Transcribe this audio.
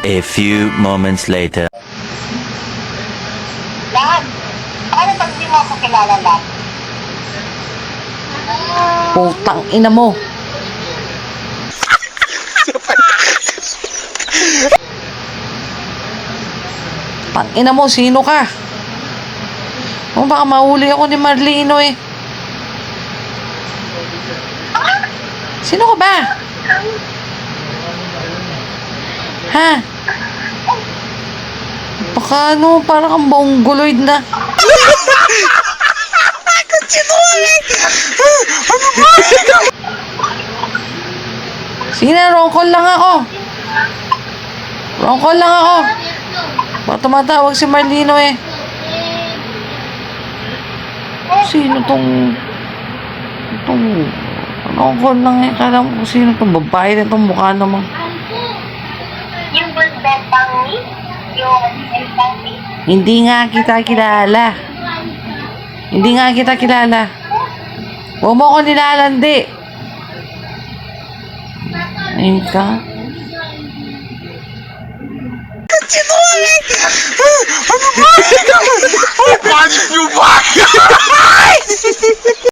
A few moments later. Lahat. Paano pag di mo ako kilala lahat? Putang ina mo. Tang ina mo, sino ka? Oh, baka mahuli ako ni Marlino eh. Sino ka ba? Ha? Baka ano, parang kang mongoloid na. Sige na, roll call lang ako. Roll call lang ako. Baka tumatawag si Marlino eh. Sino tong... Roll call lang eh. Kala mo kung sino tong babae na tong mukha naman. Yung bentang ni? Yung bentang ni? Hindi nga kita kilala. Hindi nga kita kilala. Huwag mo ko nilalandi. Ayun ka. Ano ba? Ano ba?